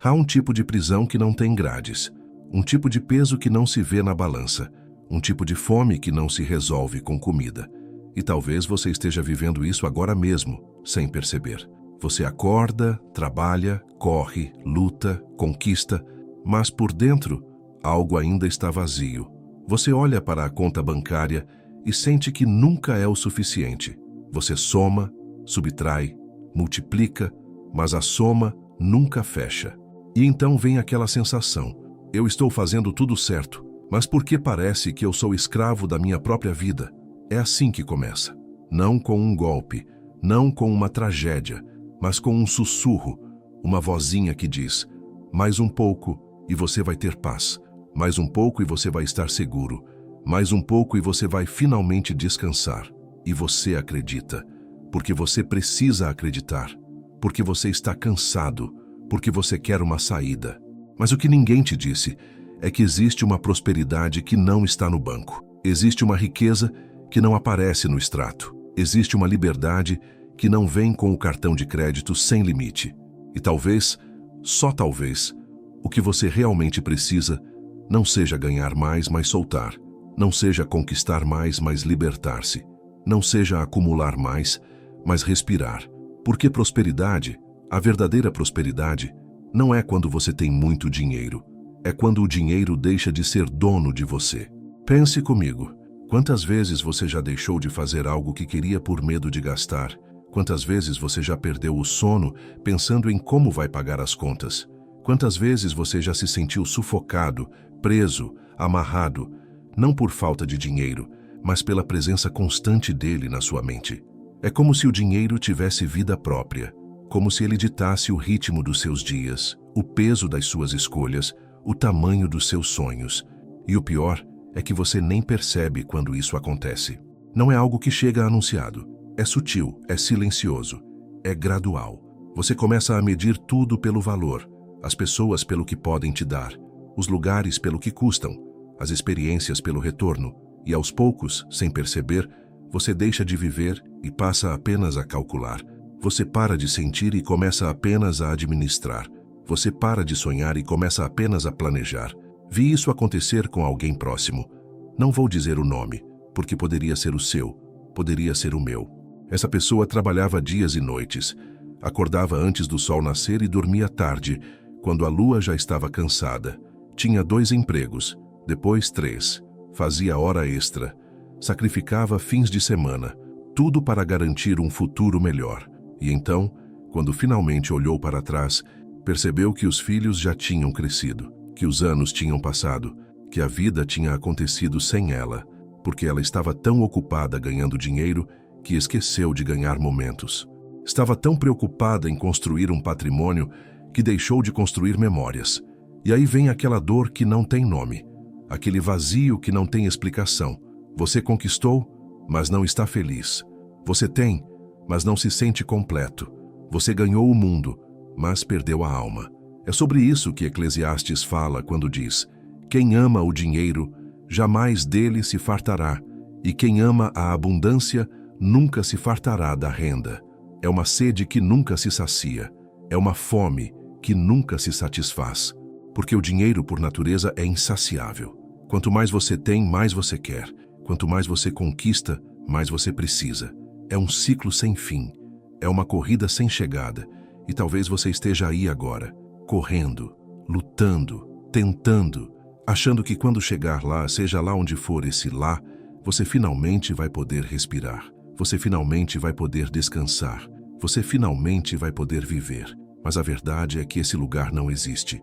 Há um tipo de prisão que não tem grades, um tipo de peso que não se vê na balança, um tipo de fome que não se resolve com comida. E talvez você esteja vivendo isso agora mesmo, sem perceber. Você acorda, trabalha, corre, luta, conquista, mas por dentro, algo ainda está vazio. Você olha para a conta bancária e sente que nunca é o suficiente. Você soma, subtrai, multiplica, mas a soma nunca fecha. E então vem aquela sensação: eu estou fazendo tudo certo, mas por que parece que eu sou escravo da minha própria vida? É assim que começa. Não com um golpe, não com uma tragédia, mas com um sussurro, uma vozinha que diz: mais um pouco e você vai ter paz. Mais um pouco e você vai estar seguro. Mais um pouco e você vai finalmente descansar. E você acredita, porque você precisa acreditar, porque você está cansado, porque você quer uma saída. Mas o que ninguém te disse é que existe uma prosperidade que não está no banco. Existe uma riqueza que não aparece no extrato. Existe uma liberdade que não vem com o cartão de crédito sem limite. E talvez, só talvez, o que você realmente precisa não seja ganhar mais, mas soltar. Não seja conquistar mais, mas libertar-se. Não seja acumular mais, mas respirar. Porque prosperidade, a verdadeira prosperidade, não é quando você tem muito dinheiro. É quando o dinheiro deixa de ser dono de você. Pense comigo. Quantas vezes você já deixou de fazer algo que queria por medo de gastar? Quantas vezes você já perdeu o sono pensando em como vai pagar as contas? Quantas vezes você já se sentiu sufocado, preso, amarrado, não por falta de dinheiro, mas pela presença constante dele na sua mente? É como se o dinheiro tivesse vida própria, como se ele ditasse o ritmo dos seus dias, o peso das suas escolhas, o tamanho dos seus sonhos. E o pior é que você nem percebe quando isso acontece. Não é algo que chega anunciado. É sutil, é silencioso, é gradual. Você começa a medir tudo pelo valor, as pessoas pelo que podem te dar, os lugares pelo que custam, as experiências pelo retorno, e aos poucos, sem perceber, você deixa de viver e passa apenas a calcular. Você para de sentir e começa apenas a administrar. Você para de sonhar e começa apenas a planejar. Vi isso acontecer com alguém próximo. Não vou dizer o nome, porque poderia ser o seu, poderia ser o meu. Essa pessoa trabalhava dias e noites, acordava antes do sol nascer e dormia tarde, quando a lua já estava cansada. Tinha 2 empregos, depois 3, fazia hora extra, sacrificava fins de semana, tudo para garantir um futuro melhor. E então, quando finalmente olhou para trás, percebeu que os filhos já tinham crescido, que os anos tinham passado, que a vida tinha acontecido sem ela, porque ela estava tão ocupada ganhando dinheiro que esqueceu de ganhar momentos. Estava tão preocupada em construir um patrimônio que deixou de construir memórias. E aí vem aquela dor que não tem nome, aquele vazio que não tem explicação. Você conquistou, mas não está feliz. Você tem, mas não se sente completo. Você ganhou o mundo, mas perdeu a alma. É sobre isso que Eclesiastes fala quando diz: quem ama o dinheiro, jamais dele se fartará, e quem ama a abundância, nunca se fartará da renda. É uma sede que nunca se sacia. É uma fome que nunca se satisfaz. Porque o dinheiro, por natureza, é insaciável. Quanto mais você tem, mais você quer. Quanto mais você conquista, mais você precisa. É um ciclo sem fim. É uma corrida sem chegada. E talvez você esteja aí agora, correndo, lutando, tentando, achando que quando chegar lá, seja lá onde for esse lá, você finalmente vai poder respirar. Você finalmente vai poder descansar. Você finalmente vai poder viver. Mas a verdade é que esse lugar não existe.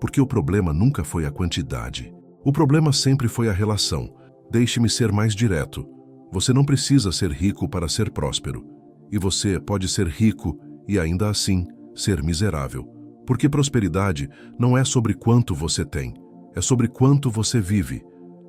Porque o problema nunca foi a quantidade. O problema sempre foi a relação. Deixe-me ser mais direto. Você não precisa ser rico para ser próspero. E você pode ser rico e ainda assim ser miserável. Porque prosperidade não é sobre quanto você tem. É sobre quanto você vive.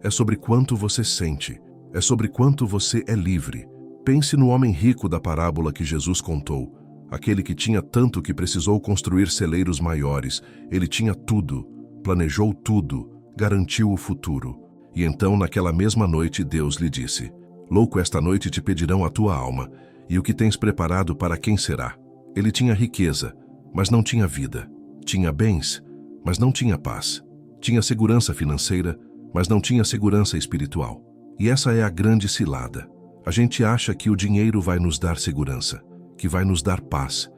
É sobre quanto você sente. É sobre quanto você é livre. Pense no homem rico da parábola que Jesus contou. Aquele que tinha tanto que precisou construir celeiros maiores. Ele tinha tudo, planejou tudo, garantiu o futuro. E então, naquela mesma noite, Deus lhe disse: louco, esta noite te pedirão a tua alma, e o que tens preparado para quem será? Ele tinha riqueza, mas não tinha vida. Tinha bens, mas não tinha paz. Tinha segurança financeira, mas não tinha segurança espiritual. E essa é a grande cilada. A gente acha que o dinheiro vai nos dar segurança, que vai nos dar paz,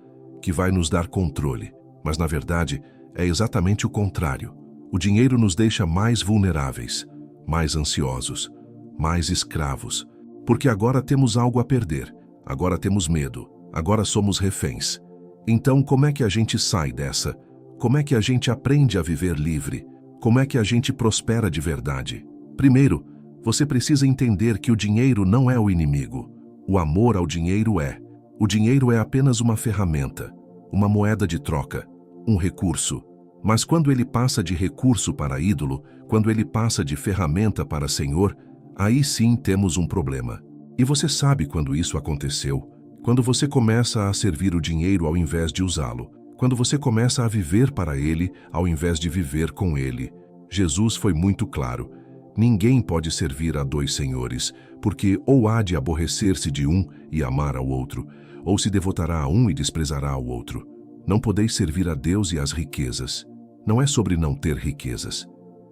que vai nos dar controle. Mas, na verdade, é exatamente o contrário. O dinheiro nos deixa mais vulneráveis, mais ansiosos, mais escravos. Porque agora temos algo a perder, agora temos medo, agora somos reféns. Então, como é que a gente sai dessa? Como é que a gente aprende a viver livre? Como é que a gente prospera de verdade? Primeiro, você precisa entender que o dinheiro não é o inimigo. O amor ao dinheiro é. O dinheiro é apenas uma ferramenta, uma moeda de troca, um recurso. Mas quando ele passa de recurso para ídolo, quando ele passa de ferramenta para senhor, aí sim temos um problema. E você sabe quando isso aconteceu? Quando você começa a servir o dinheiro ao invés de usá-lo. Quando você começa a viver para ele ao invés de viver com ele. Jesus foi muito claro. Ninguém pode servir a dois senhores, porque ou há de aborrecer-se de um e amar ao outro, ou se devotará a um e desprezará ao outro. Não podeis servir a Deus e às riquezas. Não é sobre não ter riquezas.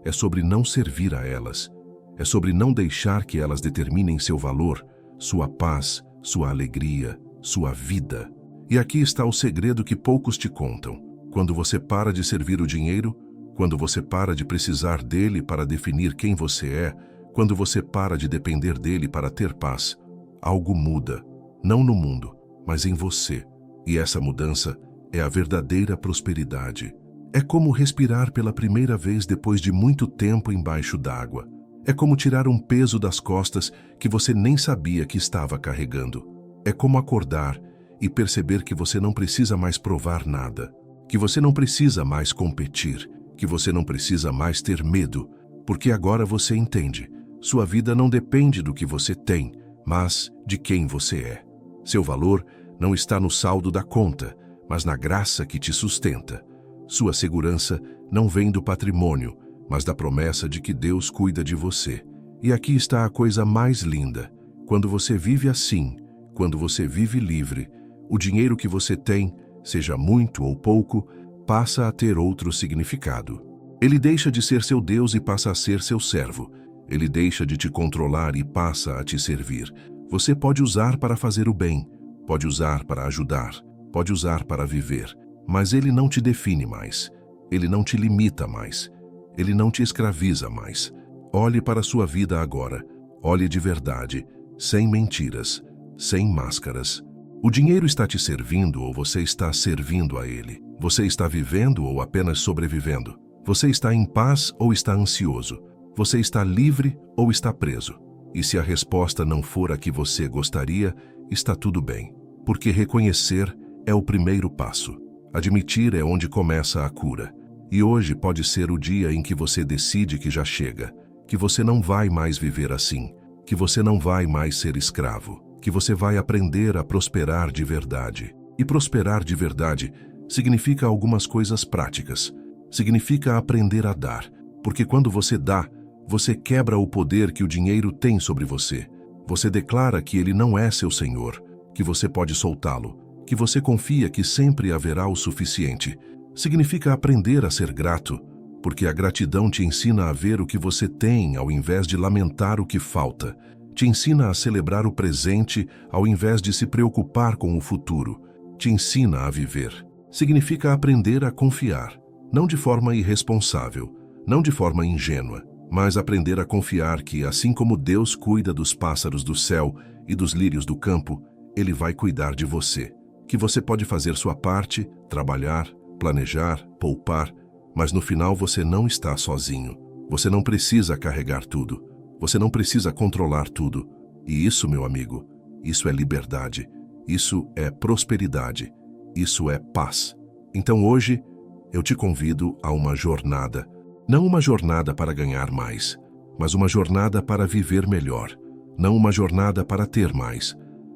É sobre não servir a elas. É sobre não deixar que elas determinem seu valor, sua paz, sua alegria, sua vida. E aqui está o segredo que poucos te contam. Quando você para de servir o dinheiro, quando você para de precisar dele para definir quem você é, quando você para de depender dele para ter paz, algo muda, não no mundo, mas em você. E essa mudança é a verdadeira prosperidade. É como respirar pela primeira vez depois de muito tempo embaixo d'água. É como tirar um peso das costas que você nem sabia que estava carregando. É como acordar e perceber que você não precisa mais provar nada, que você não precisa mais competir, que você não precisa mais ter medo, porque agora você entende. Sua vida não depende do que você tem, mas de quem você é. Seu valor não está no saldo da conta, mas na graça que te sustenta. Sua segurança não vem do patrimônio, mas da promessa de que Deus cuida de você. E aqui está a coisa mais linda. Quando você vive assim, quando você vive livre, o dinheiro que você tem, seja muito ou pouco, passa a ter outro significado. Ele deixa de ser seu Deus e passa a ser seu servo. Ele deixa de te controlar e passa a te servir. Você pode usar para fazer o bem, pode usar para ajudar, pode usar para viver, mas ele não te define mais. Ele não te limita mais. Ele não te escraviza mais. Olhe para a sua vida agora. Olhe de verdade, sem mentiras, sem máscaras. O dinheiro está te servindo ou você está servindo a ele? Você está vivendo ou apenas sobrevivendo? Você está em paz ou está ansioso? Você está livre ou está preso? E se a resposta não for a que você gostaria, está tudo bem. Porque reconhecer é o primeiro passo. Admitir é onde começa a cura. E hoje pode ser o dia em que você decide que já chega, que você não vai mais viver assim, que você não vai mais ser escravo, que você vai aprender a prosperar de verdade. E prosperar de verdade significa algumas coisas práticas. Significa aprender a dar, porque quando você dá, você quebra o poder que o dinheiro tem sobre você. Você declara que ele não é seu senhor, que você pode soltá-lo, que você confia que sempre haverá o suficiente. Significa aprender a ser grato, porque a gratidão te ensina a ver o que você tem ao invés de lamentar o que falta. Te ensina a celebrar o presente ao invés de se preocupar com o futuro. Te ensina a viver. Significa aprender a confiar, não de forma irresponsável, não de forma ingênua, mas aprender a confiar que, assim como Deus cuida dos pássaros do céu e dos lírios do campo, Ele vai cuidar de você. Que você pode fazer sua parte, trabalhar, planejar, poupar, mas no final você não está sozinho. Você não precisa carregar tudo. Você não precisa controlar tudo. E isso, meu amigo, isso é liberdade. Isso é prosperidade. Isso é paz. Então hoje, eu te convido a uma jornada. Não uma jornada para ganhar mais, mas uma jornada para viver melhor. Não uma jornada para ter mais,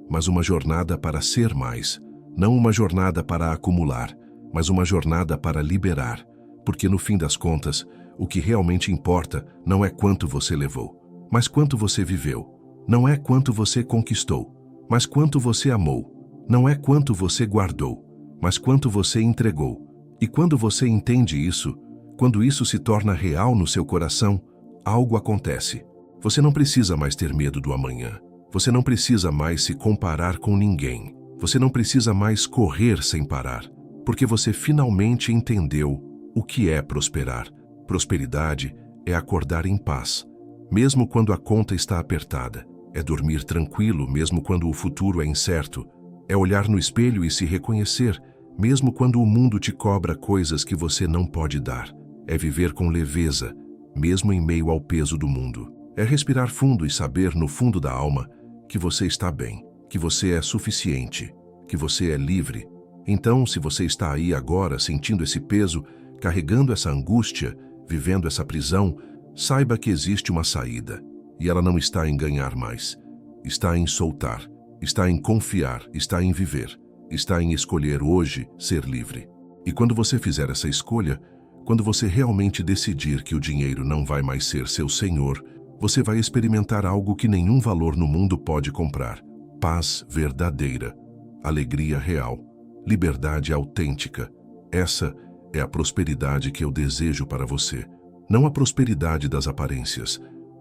mas uma jornada para ser mais. Não uma jornada para acumular, mas uma jornada para liberar. Porque no fim das contas, o que realmente importa não é quanto você levou, mas quanto você viveu. Não é quanto você conquistou, mas quanto você amou. Não é quanto você guardou, mas quanto você entregou. E quando você entende isso, quando isso se torna real no seu coração, algo acontece. Você não precisa mais ter medo do amanhã. Você não precisa mais se comparar com ninguém. Você não precisa mais correr sem parar, porque você finalmente entendeu o que é prosperar. Prosperidade é acordar em paz, mesmo quando a conta está apertada. É dormir tranquilo, mesmo quando o futuro é incerto. É olhar no espelho e se reconhecer, mesmo quando o mundo te cobra coisas que você não pode dar. É viver com leveza, mesmo em meio ao peso do mundo. É respirar fundo e saber no fundo da alma que você está bem, que você é suficiente, que você é livre. Então, se você está aí agora sentindo esse peso, carregando essa angústia, vivendo essa prisão, saiba que existe uma saída. E ela não está em ganhar mais. Está em soltar, está em confiar, está em viver, está em escolher hoje ser livre. E quando você fizer essa escolha, quando você realmente decidir que o dinheiro não vai mais ser seu senhor, você vai experimentar algo que nenhum valor no mundo pode comprar. Paz verdadeira, alegria real, liberdade autêntica. Essa é a prosperidade que eu desejo para você. Não a prosperidade das aparências,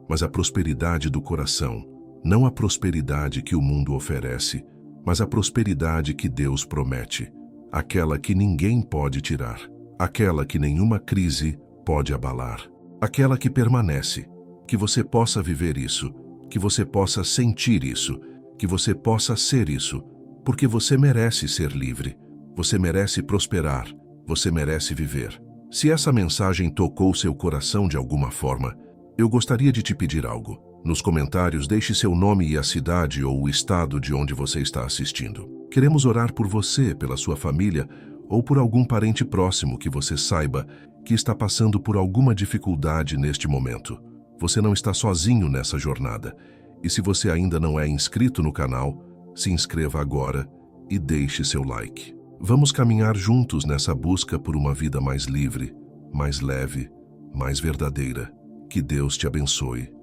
mas a prosperidade do coração. Não a prosperidade que o mundo oferece, mas a prosperidade que Deus promete. Aquela que ninguém pode tirar. Aquela que nenhuma crise pode abalar. Aquela que permanece. Que você possa viver isso, que você possa sentir isso, que você possa ser isso, porque você merece ser livre, você merece prosperar, você merece viver. Se essa mensagem tocou seu coração de alguma forma, eu gostaria de te pedir algo. Nos comentários, deixe seu nome e a cidade ou o estado de onde você está assistindo. Queremos orar por você, pela sua família ou por algum parente próximo que você saiba que está passando por alguma dificuldade neste momento. Você não está sozinho nessa jornada. E se você ainda não é inscrito no canal, se inscreva agora e deixe seu like. Vamos caminhar juntos nessa busca por uma vida mais livre, mais leve, mais verdadeira. Que Deus te abençoe.